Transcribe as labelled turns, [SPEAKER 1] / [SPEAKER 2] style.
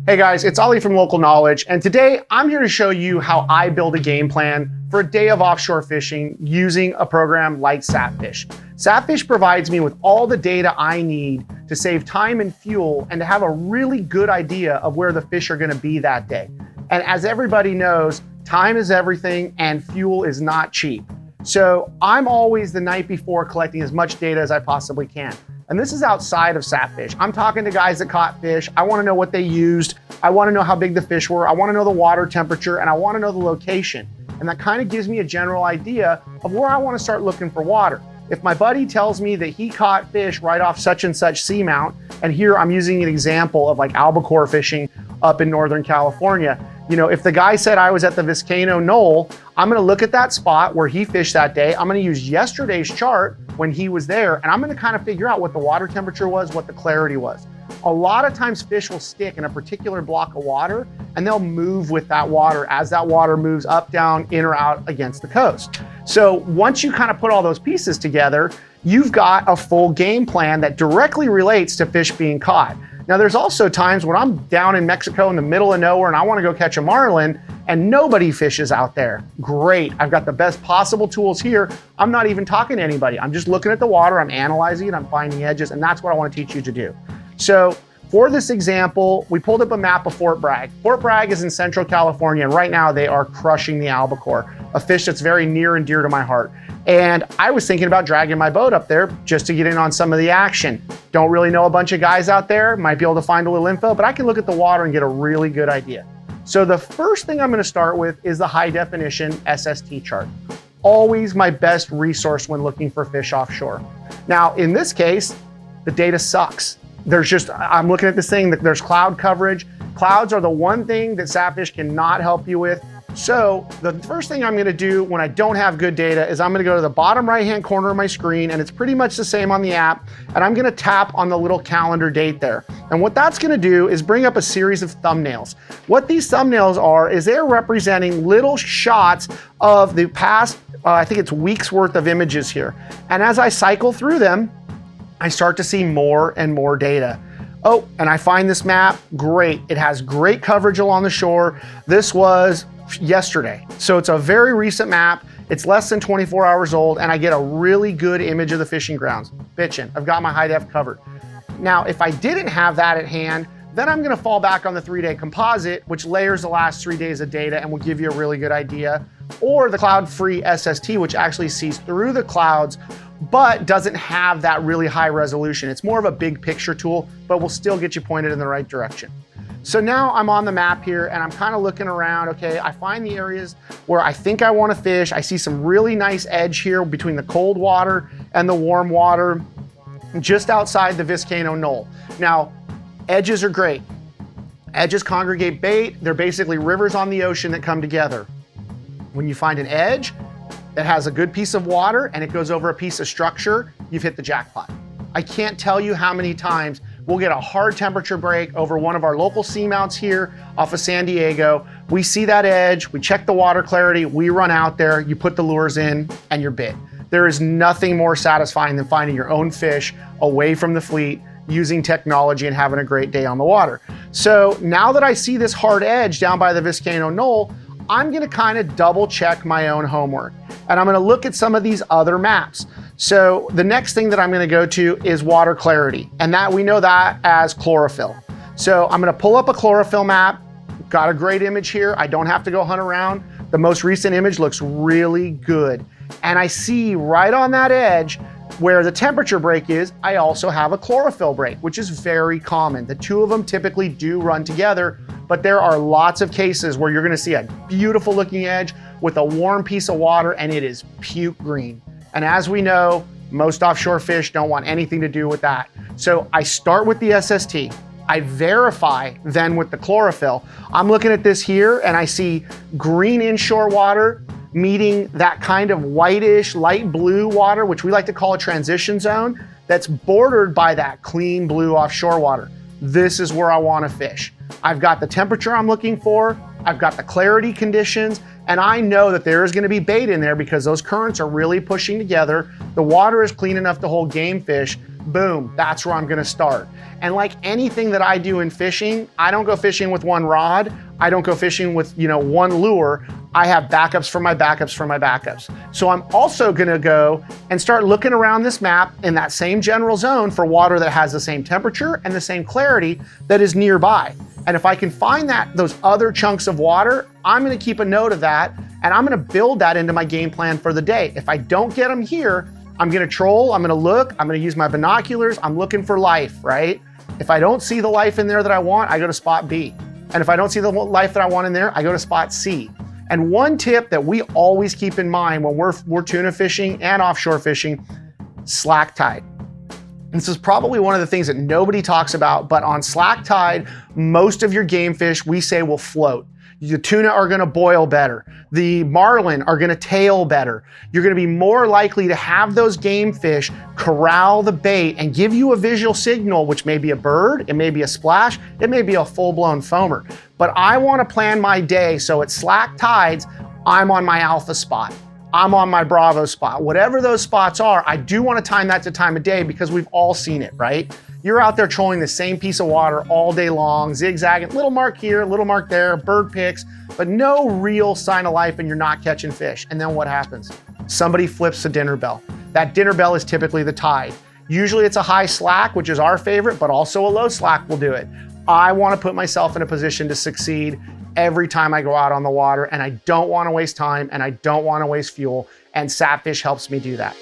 [SPEAKER 1] Hey guys, it's Ollie from Local Knowledge, and today I'm here to show you how I build a game plan for a day of offshore fishing using a program like Satfish. Satfish provides me with all the data I need to save time and fuel and to have a really good idea of where the fish are gonna be that day. And as everybody knows, time is everything and fuel is not cheap. So I'm always the night before collecting as much data as I possibly can. And this is outside of Satfish. I'm talking to guys that caught fish. I wanna know what they used. I wanna know how big the fish were. I wanna know the water temperature, and I wanna know the location. And that kind of gives me a general idea of where I wanna start looking for water. If my buddy tells me that he caught fish right off such and such seamount, and here I'm using an example of like albacore fishing up in Northern California. You know, if the guy said I was at the Hussainy Knoll, I'm gonna look at that spot where he fished that day. I'm gonna use yesterday's chart when he was there, and I'm gonna kind of figure out what the water temperature was, what the clarity was. A lot of times fish will stick in a particular block of water and they'll move with that water as that water moves up, down, in or out against the coast. So once you kind of put all those pieces together, you've got a full game plan that directly relates to fish being caught. Now there's also times when I'm down in Mexico in the middle of nowhere and I want to go catch a marlin and nobody fishes out there. Great, I've got the best possible tools here. I'm not even talking to anybody. I'm just looking at the water, I'm analyzing it, I'm finding edges, and that's what I want to teach you to do. So for this example, we pulled up a map of Fort Bragg. Fort Bragg is in Central California, and right now they are crushing the albacore, a fish that's very near and dear to my heart. And I was thinking about dragging my boat up there just to get in on some of the action. Don't really know a bunch of guys out there, might be able to find a little info, but I can look at the water and get a really good idea. So the first thing I'm gonna start with is the high definition SST chart. Always my best resource when looking for fish offshore. Now, in this case, the data sucks. I'm looking at this thing, there's cloud coverage. Clouds are the one thing that Satfish cannot help you with. So the first thing I'm gonna do when I don't have good data is I'm gonna go to the bottom right-hand corner of my screen, and it's pretty much the same on the app, and I'm gonna tap on the little calendar date there. And what that's gonna do is bring up a series of thumbnails. What these thumbnails are is they're representing little shots of the past, I think it's weeks worth of images here. And as I cycle through them, I start to see more and more data. Oh, and I find this map, great. It has great coverage along the shore. This was yesterday. So it's a very recent map. It's less than 24 hours old, and I get a really good image of the fishing grounds. Bitchin', I've got my high def covered. Now, if I didn't have that at hand, then I'm gonna fall back on the 3-day composite, which layers the last 3 days of data and will give you a really good idea. Or the cloud-free SST, which actually sees through the clouds, but doesn't have that really high resolution. It's more of a big picture tool, but will still get you pointed in the right direction. So now I'm on the map here and I'm kind of looking around. Okay, I find the areas where I think I want to fish. I see some really nice edge here between the cold water and the warm water, just outside the Hussainy Knoll. Now, edges are great. Edges congregate bait. They're basically rivers on the ocean that come together. When you find an edge that has a good piece of water and it goes over a piece of structure, you've hit the jackpot. I can't tell you how many times we'll get a hard temperature break over one of our local seamounts here off of San Diego. We see that edge, we check the water clarity, we run out there, you put the lures in, and you're bit. There is nothing more satisfying than finding your own fish away from the fleet, using technology and having a great day on the water. So now that I see this hard edge down by the Hussainy Knoll, I'm gonna kind of double check my own homework. And I'm gonna look at some of these other maps. So the next thing that I'm gonna go to is water clarity. And that we know that as chlorophyll. So I'm gonna pull up a chlorophyll map. Got a great image here. I don't have to go hunt around. The most recent image looks really good. And I see right on that edge where the temperature break is, I also have a chlorophyll break, which is very common. The two of them typically do run together, but there are lots of cases where you're gonna see a beautiful looking edge with a warm piece of water and it is puke green. And as we know, most offshore fish don't want anything to do with that. So I start with the SST. I verify then with the chlorophyll. I'm looking at this here and I see green inshore water meeting that kind of whitish, light blue water, which we like to call a transition zone, that's bordered by that clean blue offshore water. This is where I want to fish. I've got the temperature I'm looking for, I've got the clarity conditions, and I know that there is going to be bait in there because those currents are really pushing together. The water is clean enough to hold game fish, boom, that's where I'm gonna start. And like anything that I do in fishing, I don't go fishing with one rod. I don't go fishing with, one lure. I have backups for my backups for my backups. So I'm also gonna go and start looking around this map in that same general zone for water that has the same temperature and the same clarity that is nearby. And if I can find those other chunks of water, I'm gonna keep a note of that and I'm gonna build that into my game plan for the day. If I don't get them here, I'm gonna troll, I'm gonna look, I'm gonna use my binoculars, I'm looking for life, right? If I don't see the life in there that I want, I go to spot B. And if I don't see the life that I want in there, I go to spot C. And one tip that we always keep in mind when we're tuna fishing and offshore fishing, slack tide. This is probably one of the things that nobody talks about, but on slack tide, most of your game fish we say will float. The tuna are gonna boil better. The marlin are gonna tail better. You're gonna be more likely to have those game fish corral the bait and give you a visual signal, which may be a bird, it may be a splash, it may be a full-blown foamer. But I wanna plan my day so at slack tides, I'm on my alpha spot. I'm on my Bravo spot. Whatever those spots are, I do want to time that to time of day because we've all seen it, right? You're out there trolling the same piece of water all day long, zigzagging, little mark here, little mark there, bird picks, but no real sign of life and you're not catching fish. And then what happens? Somebody flips the dinner bell. That dinner bell is typically the tide. Usually it's a high slack, which is our favorite, but also a low slack will do it. I want to put myself in a position to succeed every time I go out on the water, and I don't want to waste time and I don't want to waste fuel, and Satfish helps me do that.